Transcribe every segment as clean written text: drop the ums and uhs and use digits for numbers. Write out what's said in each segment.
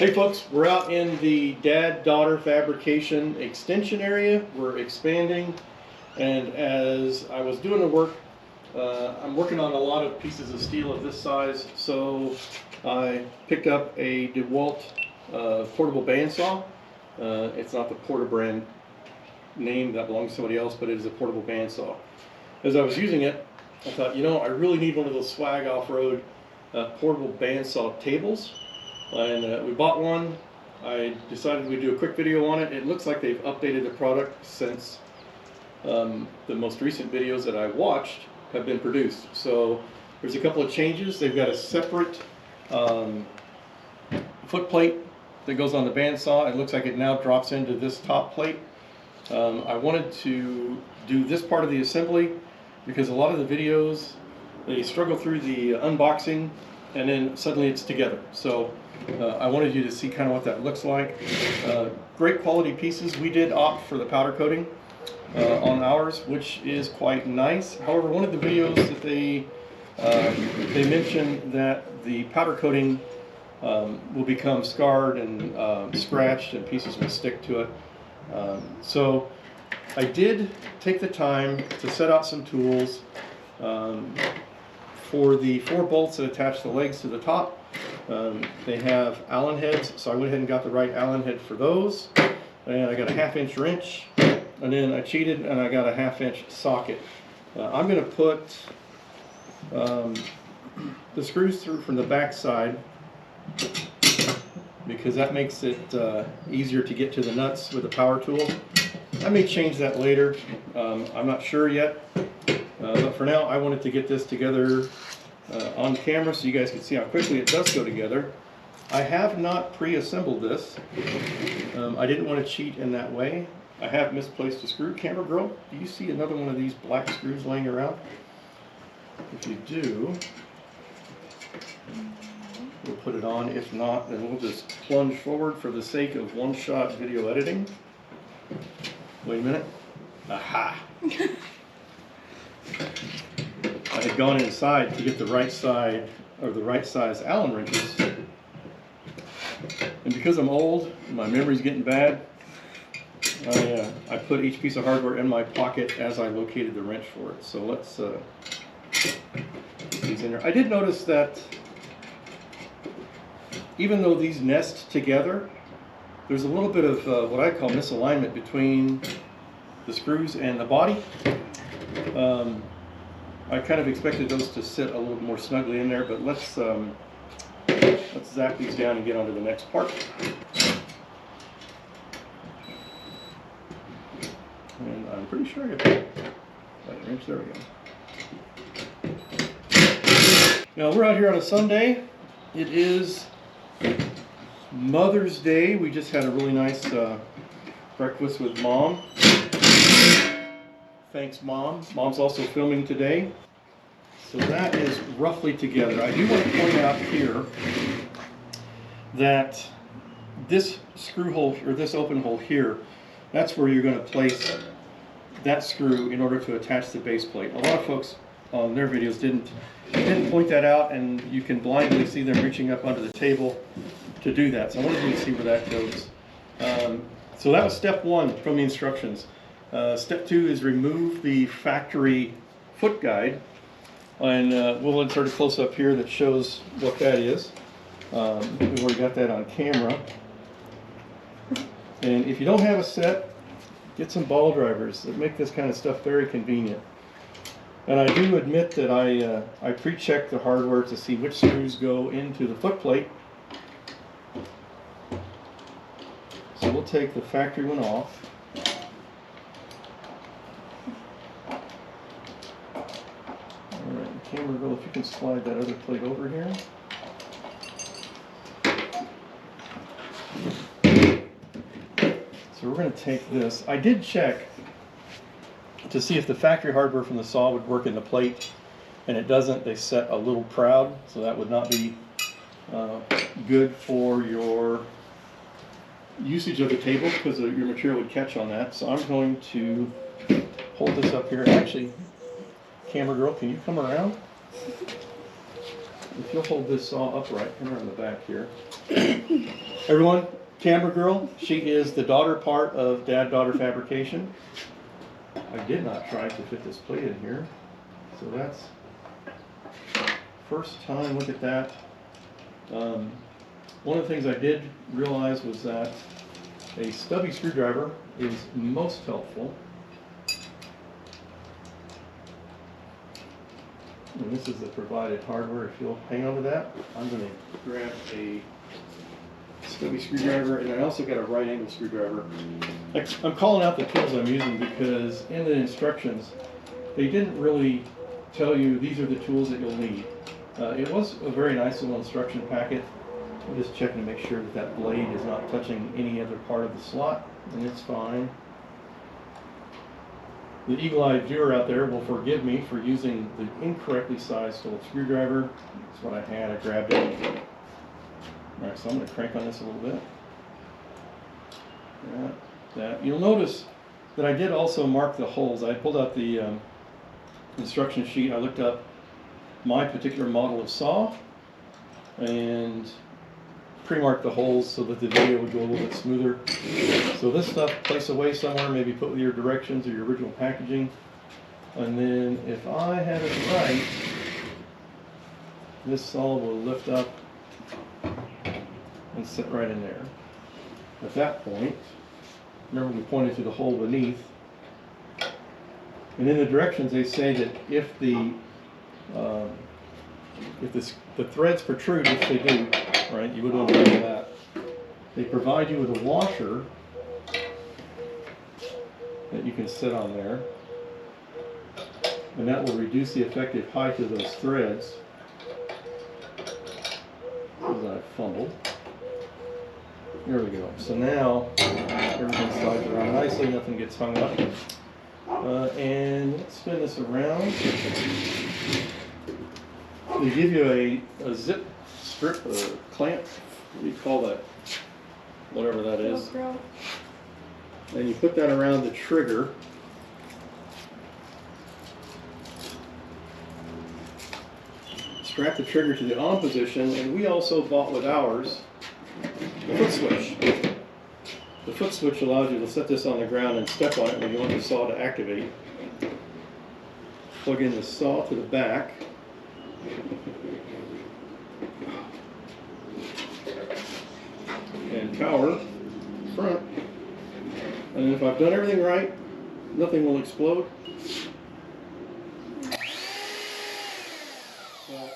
Hey folks, we're out in the Dad-Daughter Fabrication extension area. We're expanding, and as I was doing the work, I'm working on a lot of pieces of steel of this size, so I picked up a DeWalt portable bandsaw. It's not the Porter brand name, that belongs to somebody else, but it is a portable bandsaw. As I was using it, I thought, you know, I really need one of those swag off-road portable bandsaw tables. And we bought one. I decided we'd do a quick video on it. It looks like they've updated the product since the most recent videos that I watched have been produced. So there's a couple of changes. They've got a separate foot plate that goes on the bandsaw. It looks like it now drops into this top plate. I wanted to do this part of the assembly because a lot of the videos, they struggle through the unboxing and then suddenly it's together. So I wanted you to see kind of what that looks like. Great quality pieces. We did opt for the powder coating on ours, which is quite nice. However, one of the videos that they mentioned that the powder coating will become scarred and scratched and pieces will stick to it. So I did take the time to set out some tools for the 4 bolts that attach the legs to the top. They have Allen heads, so I went ahead and got the right Allen head for those. And I got a 1/2-inch wrench, and then I cheated and I got a 1/2-inch socket. I'm going to put the screws through from the back side because that makes it easier to get to the nuts with the power tool. I may change that later. I'm not sure yet. But for now, I wanted to get this together on camera so you guys can see how quickly it does go together. I have not pre-assembled this. I didn't want to cheat in that way. I have misplaced a screw. Camera girl, do you see another one of these black screws laying around? If you do, we'll put it on. If not, then we'll just plunge forward for the sake of one-shot video editing. Wait a minute. Aha! I had gone inside to get the right side or the right size Allen wrenches, and because I'm old, my memory's getting bad. I put each piece of hardware in my pocket as I located the wrench for it. So let's put these in there. I did notice that even though these nest together, there's a little bit of what I call misalignment between the screws and the body. I kind of expected those to sit a little more snugly in there, but let's zap these down and get on to the next part. And I'm pretty sure I got the right wrench. There we go. Now we're out here on a Sunday. It is Mother's Day. We just had a really nice breakfast with Mom. Thanks, Mom. Mom's also filming today. So that is roughly together. I do want to point out here that this screw hole, or this open hole here, that's where you're going to place that screw in order to attach the base plate. A lot of folks on their videos didn't point that out, and you can blindly see them reaching up under the table to do that. So I wanted you to see where that goes. So that was step 1 from the instructions. Step 2 is remove the factory foot guide, and we'll insert a close-up here that shows what that is. We've already got that on camera. And if you don't have a set, get some ball drivers that make this kind of stuff very convenient. And I do admit that I pre-checked the hardware to see which screws go into the foot plate. So we'll take the factory one off. Alright, camera girl, if you can slide that other plate over here. So we're going to take this. I did check to see if the factory hardware from the saw would work in the plate, and it doesn't. They set a little proud, so that would not be good for your usage of the table because your material would catch on that. So I'm going to hold this up here. Actually, camera girl, can you come around? if you'll hold this saw upright, come around the back here. Everyone, camera girl, she is the daughter part of Dad Daughter Fabrication. I did not try to fit this plate in here, so that's first time. Look at that. One of the things I did realize was that a stubby screwdriver is most helpful. And this is the provided hardware. If you'll hang on to that, I'm going to grab a stubby screwdriver, and I also got a right angle screwdriver. I'm calling out the tools I'm using because in the instructions, they didn't really tell you these are the tools that you'll need. It was a very nice little instruction packet. I'm just checking to make sure that that blade is not touching any other part of the slot, and it's fine. The eagle-eyed viewer out there will forgive me for using the incorrectly sized old screwdriver. That's what I had. I grabbed it. Alright, so I'm going to crank on this a little bit. That. You'll notice that I did also mark the holes. I pulled out the instruction sheet. I looked up my particular model of saw and pre-marked the holes so that the video would go a little bit smoother. So this stuff, place away somewhere, maybe put with your directions or your original packaging. And then if I have it right, this saw will lift up and sit right in there. At that point, remember we pointed to the hole beneath. And in the directions they say that if the threads protrude, which they do, right, you would want to know that. They provide you with a washer that you can sit on there, and that will reduce the effective height of those threads. As I fumbled. There we go. So now everything slides around nicely, nothing gets hung up. And let's spin this around. They give you a zip strip, a clamp, what do you call that? Whatever that is. And you put that around the trigger. Strap the trigger to the on position, and we also bought with ours the foot switch. The foot switch allows you to set this on the ground and step on it when you want the saw to activate. Plug in the saw to the back. And power front. And if I've done everything right, nothing will explode. So,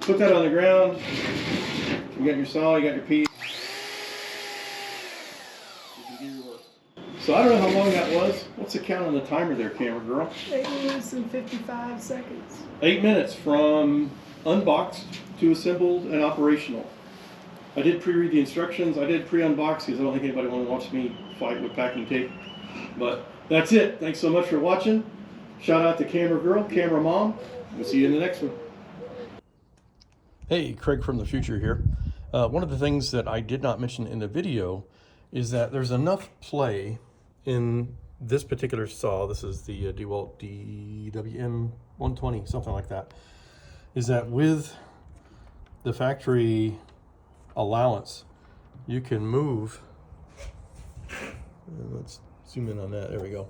put that on the ground. You got your saw, you got your piece. You can do your work. So I don't know how long that was. What's the count on the timer there, camera girl? 8 minutes and 55 seconds. 8 minutes from unboxed to assembled and operational. I did pre-read the instructions. I did pre-unbox because I don't think anybody wants to watch me fight with packing tape. But that's it. Thanks so much for watching. Shout out to camera girl, camera mom. We'll see you in the next one. Hey, Craig from the future here. One of the things that I did not mention in the video is that there's enough play in this particular saw. This is the DeWalt DWM 120, something like that. Is that with the factory allowance, you can move, let's zoom in on that, there we go.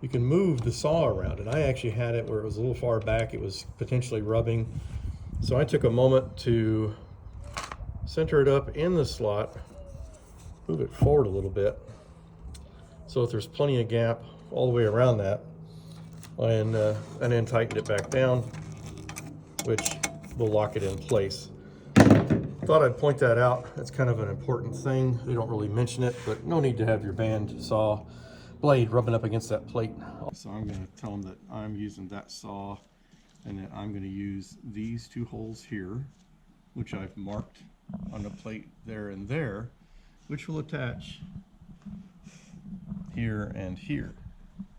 You can move the saw around, and I actually had it where it was a little far back, it was potentially rubbing. So I took a moment to center it up in the slot, move it forward a little bit, so that there's plenty of gap all the way around that, and then tightened it back down, which will lock it in place. Thought I'd point that out. That's kind of an important thing. They don't really mention it, but no need to have your bandsaw blade rubbing up against that plate. So I'm going to tell them that I'm using that saw and that I'm going to use these two holes here, which I've marked on the plate there and there, which will attach here and here.